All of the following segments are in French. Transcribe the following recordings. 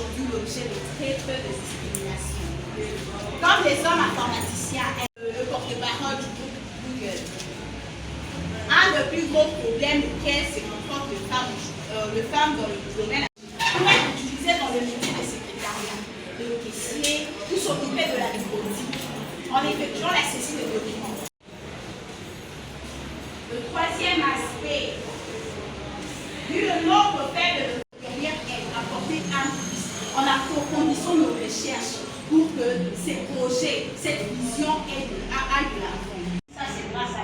aujourd'hui l'objet de très peu de discrimination. Comme les hommes informaticiens, le porte-parole du groupe Google, un des plus gros problèmes auxquels se confrontent les femmes dans le domaine pour être utilisées dans le métier de secrétariat, de caissier, ou s'occuper de la bureautique, en effectuant la saisie de documents. Le troisième aspect, vu le nombre faible de carrières, est apporter un plus en approfondissant nos recherches pour que ces projets, cette vision aille de l'avant. Ça, c'est grâce à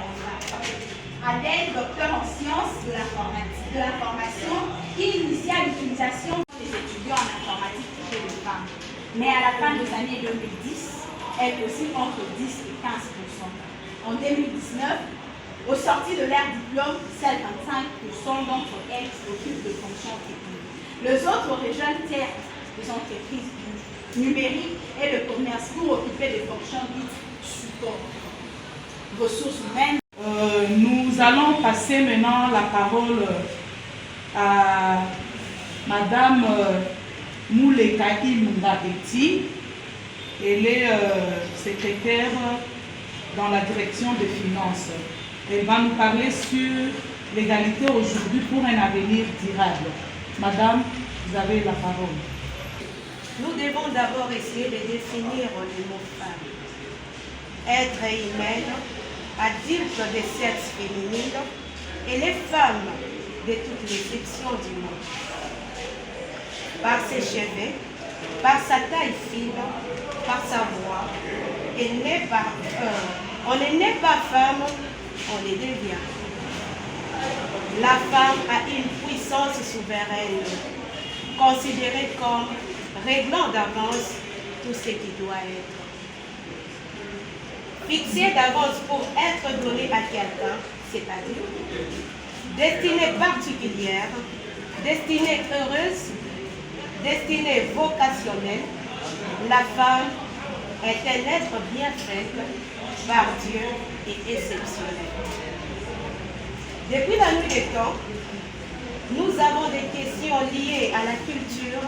Adèle, docteur en sciences de l'information, qui initia l'utilisation des étudiants en informatique chez les femmes. Mais à la fin des années 2010, elle aussi entre 10 et 15%. En 2019, au sorti de leur diplôme, seuls 25% d'entre elles occupent de fonctions techniques. Les autres rejoignent les entreprises du numérique et le commerce pour occuper des fonctions dites support, ressources humaines. Nous allons passer maintenant la parole à Madame Moulekaki Lunga-Eti. Elle est secrétaire dans la direction des finances. Elle va nous parler sur l'égalité aujourd'hui pour un avenir durable. Madame, vous avez la parole. Nous devons d'abord essayer de définir le mot femme. Être humaine, adulte de sexe féminine, et les femmes de toutes les sections du monde. Par ses cheveux, par sa taille fine, par sa voix, on ne naît pas femme, on les devient. La femme a une puissance souveraine, considérée comme réglant d'avance tout ce qui doit être. Fixée d'avance pour être donnée à quelqu'un, c'est-à-dire destinée particulière, destinée heureuse, destinée vocationnelle, la femme est un être bien fait par Dieu et exceptionnel. Depuis la nuit des temps, nous avons des questions liées à la culture.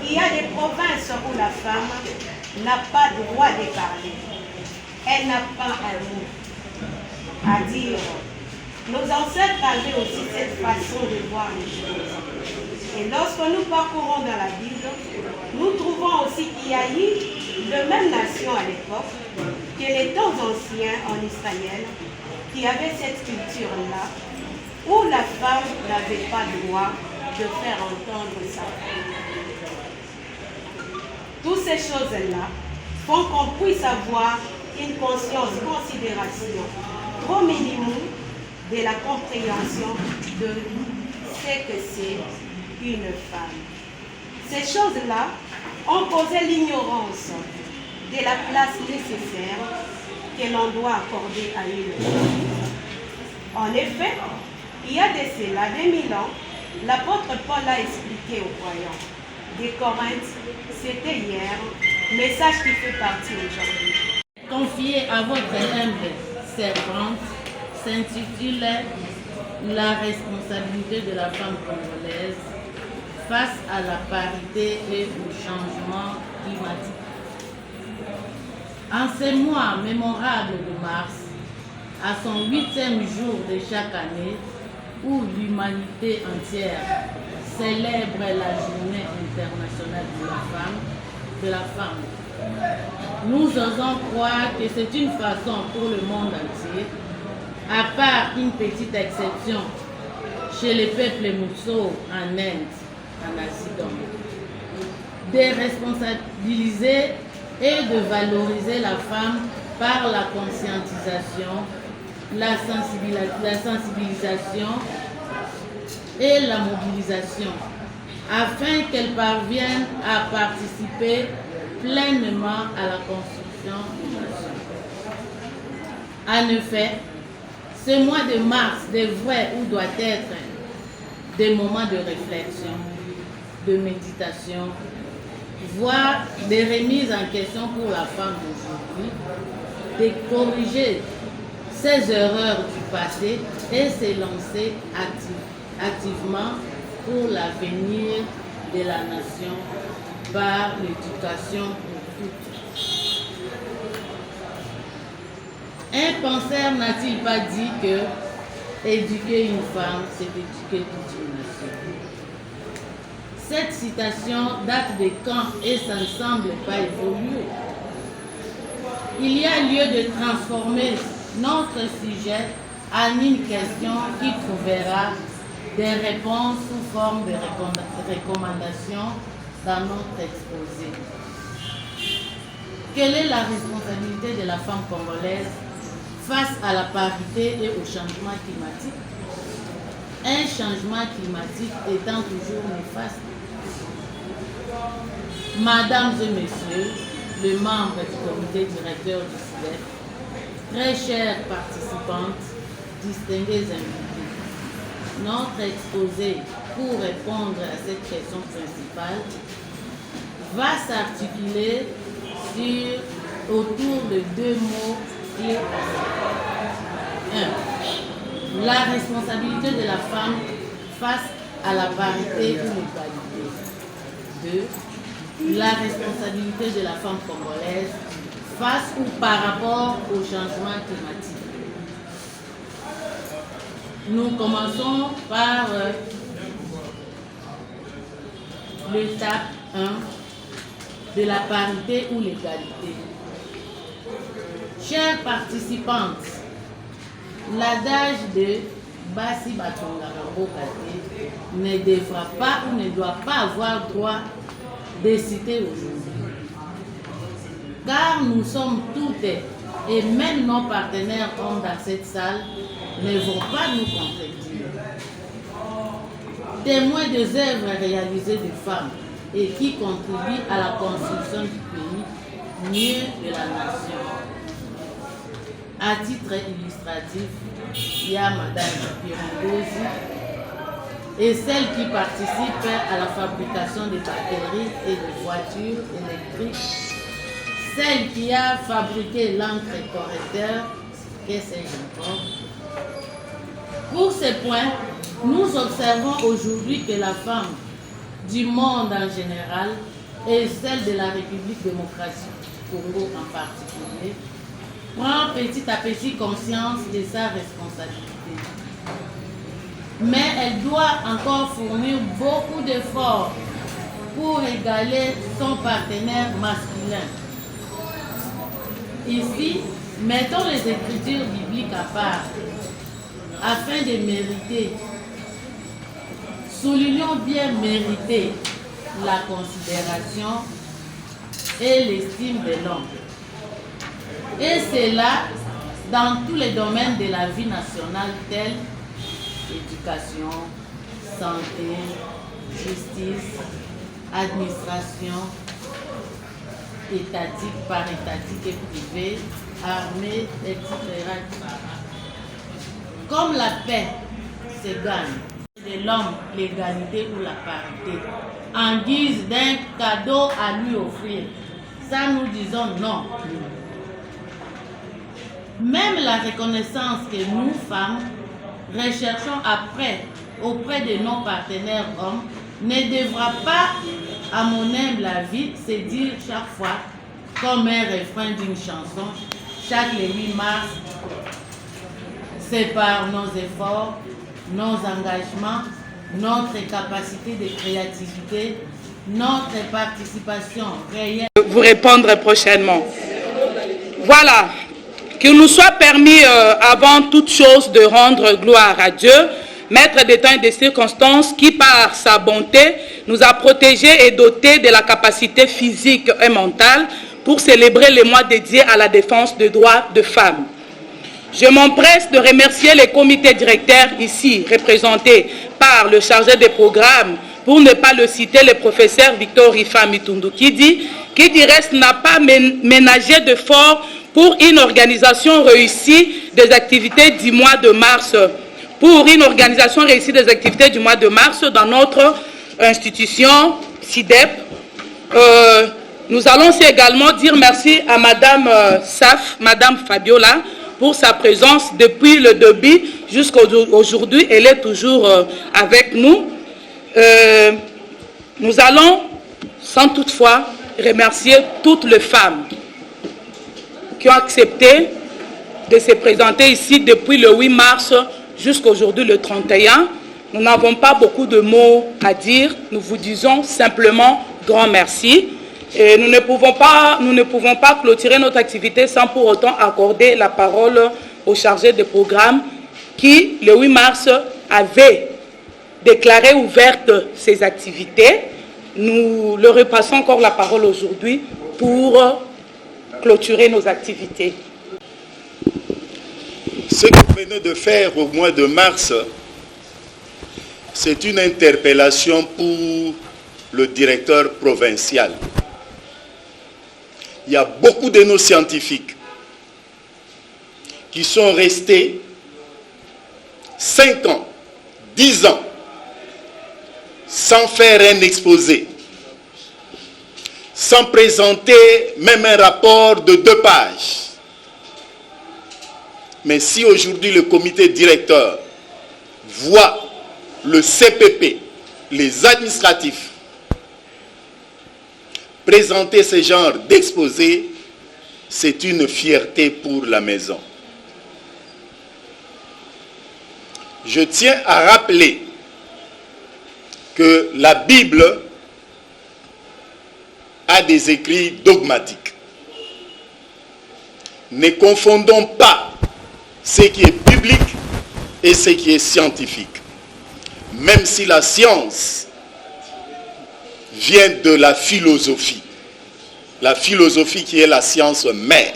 Il y a des provinces où la femme n'a pas droit de parler. Elle n'a pas un mot à dire. Nos ancêtres avaient aussi cette façon de voir les choses. Et lorsque nous parcourons dans la Bible, nous trouvons aussi qu'il y a eu de même nation à l'époque que les temps anciens en Israël qui avaient cette culture-là où la femme n'avait pas le droit de faire entendre sa voix. Toutes ces choses-là font qu'on puisse avoir une conscience, considération trop minimum de la compréhension de ce que c'est une femme. Ces choses-là ont causé l'ignorance de la place nécessaire que l'on doit accorder à une femme. En effet, il y a de cela 2000 ans, l'apôtre Paul a expliqué aux croyants des Corinthes, c'était hier, message qui fait partie aujourd'hui. Confiée à votre humble servante s'intitule La responsabilité de la femme congolaise face à la parité et au changement climatique. En ce mois mémorable de mars, à son 8e jour de chaque année, où l'humanité entière célèbre la journée internationale de la femme, nous osons croire que c'est une façon pour le monde entier, à part une petite exception chez les peuples Mousso en Inde, en Asie donc, de responsabiliser et de valoriser la femme par la conscientisation, la sensibilisation et la mobilisation, afin qu'elle parvienne à participer pleinement à la construction de la nation. En effet, ce mois de mars devrait ou doit être des moments de réflexion, de méditation, voire des remises en question pour la femme d'aujourd'hui, de corriger ses erreurs du passé et se lancer activement pour l'avenir de la nation par l'éducation pour toutes. Un penseur n'a-t-il pas dit que éduquer une femme, c'est éduquer toute une nation? Cette citation date de quand et ça ne semble pas évoluer. Il y a lieu de transformer notre sujet en une question qui trouvera des réponses sous forme de recommandations dans notre exposé. Quelle est la responsabilité de la femme congolaise face à la parité et au changement climatique? Un changement climatique étant toujours néfaste. Mesdames et messieurs, les membres du comité directeur du SIDEF, très chères participantes, distingués invités, notre exposé pour répondre à cette question principale va s'articuler autour de deux mots clés. 1. La responsabilité de la femme face à la parité ou l'égalité. 2. La responsabilité de la femme congolaise face ou par rapport au changement climatique. Nous commençons par l'étape 1 de la parité ou l'égalité. Chères participantes, l'adage de Basi Batonga Rambokate ne devra pas ou ne doit pas avoir droit de citer aujourd'hui. Car nous sommes toutes et même nos partenaires hommes dans cette salle ne vont pas nous contredire. Témoins des œuvres réalisées des femmes et qui contribuent à la construction du pays, mieux de la nation. À titre illustratif, il y a Madame Pirongozi et celles qui participent à la fabrication des batteries et des voitures électriques, celle qui a fabriqué l'encre correcteur, que sais-je encore. Pour ces points, nous observons aujourd'hui que la femme du monde en général et celle de la République démocratique du Congo en particulier prend petit à petit conscience de sa responsabilité. Mais elle doit encore fournir beaucoup d'efforts pour égaler son partenaire masculin. Ici, mettons les écritures bibliques à part, afin de mériter, soulignons bien mériter la considération et l'estime de l'homme. Et c'est là, dans tous les domaines de la vie nationale tels éducation, santé, justice, administration, étatique, parétatique et privée, armée, etc. Comme la paix se gagne de l'homme, l'égalité ou la parité, en guise d'un cadeau à lui offrir, ça nous disons non. Même la reconnaissance que nous, femmes, recherchons auprès de nos partenaires hommes ne devra pas, à mon humble avis, se dire chaque fois, comme un refrain d'une chanson, chaque le 8 mars, c'est par nos efforts, nos engagements, notre capacité de créativité, notre participation réelle. Vous répondre prochainement. Voilà. Qu'il nous soit permis, avant toute chose, de rendre gloire à Dieu, maître des temps et des circonstances, qui par sa bonté nous a protégés et dotés de la capacité physique et mentale pour célébrer les mois dédiés à la défense des droits de femmes. Je m'empresse de remercier les comités directeurs ici, représentés par le chargé des programmes, pour ne pas le citer, le professeur Victor Rifa Mitundu, qui reste n'a pas ménagé d'efforts pour une organisation réussie des activités du mois de mars, dans notre institution SIDEP. Nous allons aussi également dire merci à Madame Saf, Madame Fabiola, pour sa présence depuis le début jusqu'à aujourd'hui. Elle est toujours avec nous. Nous allons, sans toutefois, remercier toutes les femmes qui ont accepté de se présenter ici depuis le 8 mars jusqu'à aujourd'hui le 31. Nous n'avons pas beaucoup de mots à dire. Nous vous disons simplement grand merci. Et nous ne pouvons pas clôturer notre activité sans pour autant accorder la parole au chargé de programme qui, le 8 mars, avait déclaré ouverte ses activités. Nous leur repassons encore la parole aujourd'hui pour clôturer nos activités. Ce que vous venez de faire au mois de mars, c'est une interpellation pour le directeur provincial. Il y a beaucoup de nos scientifiques qui sont restés 5 ans, 10 ans, sans faire un exposé, sans présenter même un rapport de 2 pages. Mais si aujourd'hui le comité directeur voit le CPP, les administratifs, présenter ce genre d'exposé, c'est une fierté pour la maison. Je tiens à rappeler que la Bible a des écrits dogmatiques. Ne confondons pas ce qui est biblique et ce qui est scientifique. Même si la science vient de la philosophie qui est la science mère.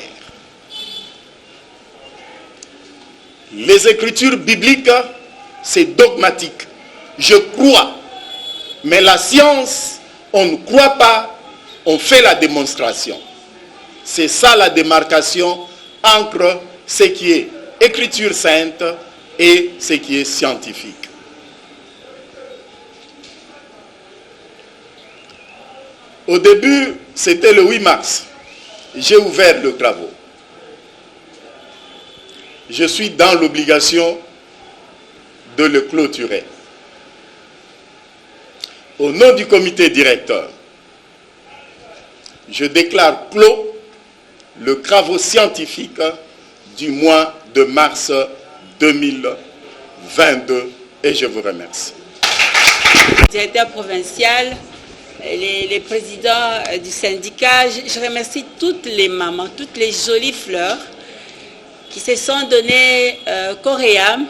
Les écritures bibliques, c'est dogmatique. Je crois, mais la science, on ne croit pas, on fait la démonstration. C'est ça la démarcation entre ce qui est écriture sainte et ce qui est scientifique. Au début, c'était le 8 mars. J'ai ouvert le travaux. Je suis dans l'obligation de le clôturer. Au nom du comité directeur, je déclare clos le travaux scientifique du mois de mars 2022 et je vous remercie. Directeur provincial, les présidents du syndicat, je remercie toutes les mamans, toutes les jolies fleurs qui se sont données corps et âme,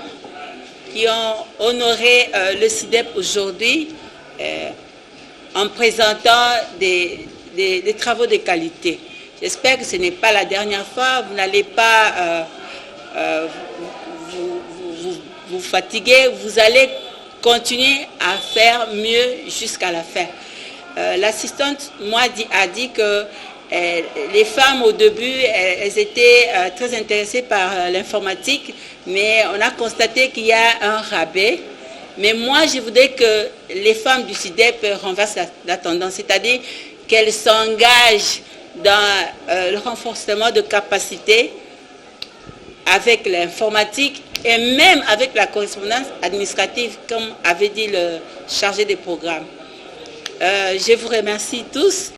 qui ont honoré le SIDEP aujourd'hui en présentant des travaux de qualité. J'espère que ce n'est pas la dernière fois, vous n'allez pas vous fatiguer, vous allez continuer à faire mieux jusqu'à la fin. L'assistante, moi, a dit que les femmes, au début, elles étaient très intéressées par l'informatique, mais on a constaté qu'il y a un rabais. Mais moi, je voudrais que les femmes du SIDEP renversent la tendance, c'est-à-dire qu'elles s'engagent dans le renforcement de capacités avec l'informatique et même avec la correspondance administrative, comme avait dit le chargé des programmes. Je vous remercie tous.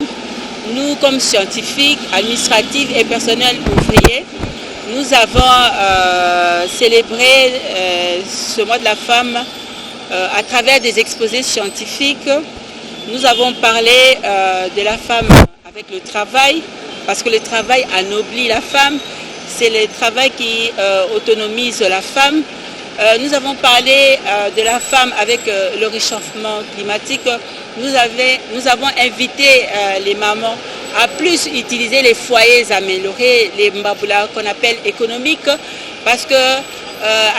Nous, comme scientifiques, administratifs et personnels ouvriers, nous avons célébré ce mois de la femme à travers des exposés scientifiques. Nous avons parlé de la femme avec le travail, parce que le travail anoblit la femme. C'est le travail qui autonomise la femme. Nous avons parlé de la femme avec le réchauffement climatique. Nous avons invité les mamans à plus utiliser les foyers améliorés, les mbabula qu'on appelle économiques, parce que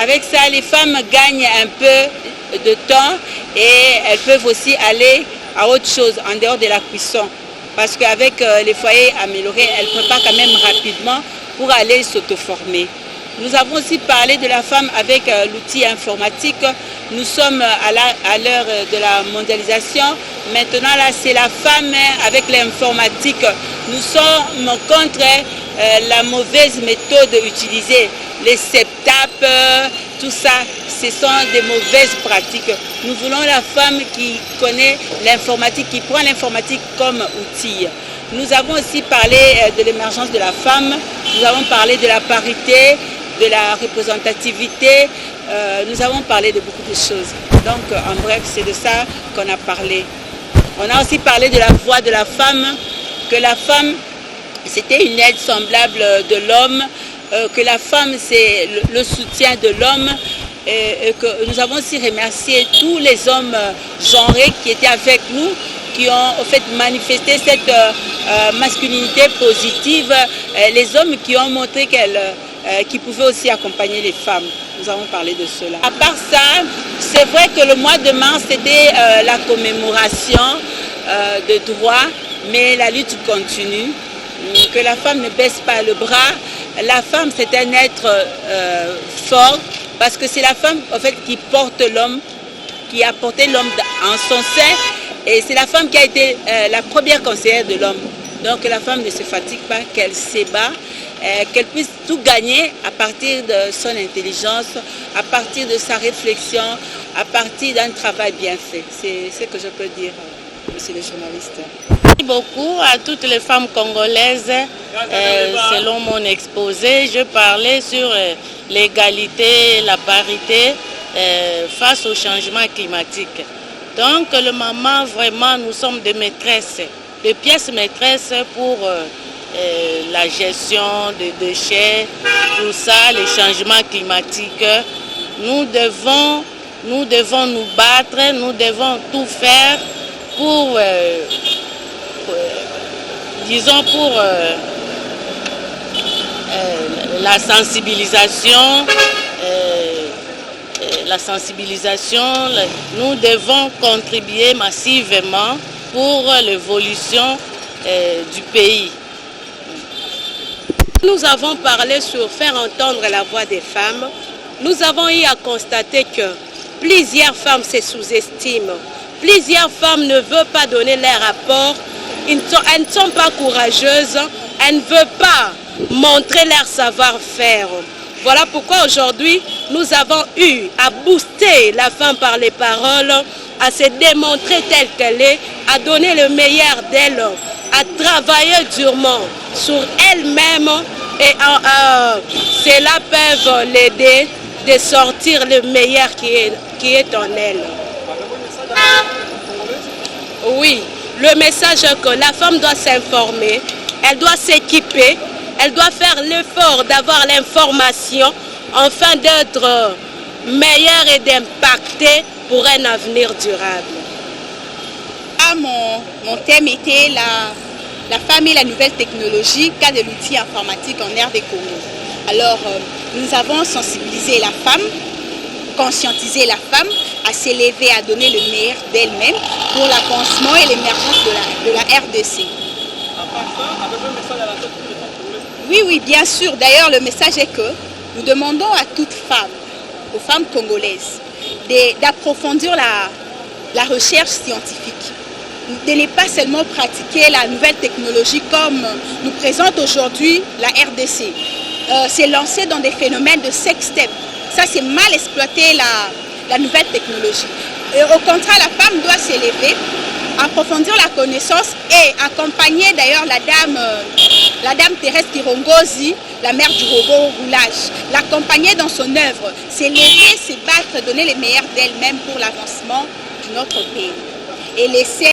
avec ça, les femmes gagnent un peu de temps et elles peuvent aussi aller à autre chose en dehors de la cuisson. Parce qu'avec les foyers améliorés, elles préparent quand même rapidement pour aller s'auto-former. Nous avons aussi parlé de la femme avec l'outil informatique. Nous sommes à l'heure de la mondialisation. Maintenant, là, c'est la femme avec l'informatique. Nous sommes contre la mauvaise méthode utilisée. Les septap, tout ça, ce sont des mauvaises pratiques. Nous voulons la femme qui connaît l'informatique, qui prend l'informatique comme outil. Nous avons aussi parlé de l'émergence de la femme, nous avons parlé de la parité, de la représentativité, nous avons parlé de beaucoup de choses. Donc en bref, c'est de ça qu'on a parlé. On a aussi parlé de la voix de la femme, que la femme c'était une aide semblable de l'homme, que la femme c'est le soutien de l'homme, et que nous avons aussi remercié tous les hommes genrés qui étaient avec nous, qui ont en fait manifesté cette masculinité positive, les hommes qui ont montré qu'ils pouvaient aussi accompagner les femmes. Nous avons parlé de cela. À part ça, c'est vrai que le mois de mars c'était la commémoration de droits, mais la lutte continue, que la femme ne baisse pas le bras. La femme c'est un être fort, parce que c'est la femme en fait qui porte l'homme, qui a porté l'homme en son sein, et c'est la femme qui a été la première conseillère de l'homme. Donc la femme ne se fatigue pas, qu'elle s'ébat, qu'elle puisse tout gagner à partir de son intelligence, à partir de sa réflexion, à partir d'un travail bien fait. C'est ce que je peux dire, monsieur le journaliste. Merci beaucoup à toutes les femmes congolaises. Selon mon exposé, je parlais sur l'égalité, la parité face au changement climatique. Donc le maman, vraiment, nous sommes des maîtresses, des pièces maîtresses pour la gestion des déchets, tout ça, les changements climatiques. Nous devons nous battre, nous devons tout faire pour, disons, pour la sensibilisation. Nous devons contribuer massivement pour l'évolution du pays. Nous avons parlé sur faire entendre la voix des femmes. Nous avons eu à constater que plusieurs femmes se sous-estiment. Plusieurs femmes ne veulent pas donner leur rapport. Elles ne sont pas courageuses. Elles ne veulent pas montrer leur savoir-faire. Voilà pourquoi aujourd'hui, nous avons eu à booster la femme par les paroles, à se démontrer telle qu'elle est, à donner le meilleur d'elle, à travailler durement sur elle-même, et cela peut l'aider de sortir le meilleur qui est en elle. Oui, le message est que la femme doit s'informer, elle doit s'équiper, elle doit faire l'effort d'avoir l'information afin d'être meilleure et d'impacter pour un avenir durable. Mon thème était la femme et la nouvelle technologie, cas de l'outil informatique en RD Congo. Alors, nous avons sensibilisé la femme, conscientisé la femme à s'élever, à donner le meilleur d'elle-même pour l'avancement et l'émergence de la RDC. Oui, bien sûr. D'ailleurs, le message est que nous demandons à toute femme, aux femmes congolaises, d'approfondir la recherche scientifique, de ne pas seulement pratiquer la nouvelle technologie comme nous présente aujourd'hui la RDC. C'est lancé dans des phénomènes de sextep. Ça, c'est mal exploiter la nouvelle technologie. Et au contraire, la femme doit s'élever, approfondir la connaissance et accompagner d'ailleurs la dame Thérèse Kirongozi, la mère du robot roulage, l'accompagner dans son œuvre, s'élever, se battre, donner les meilleurs d'elle-même pour l'avancement de notre pays. Et laisser...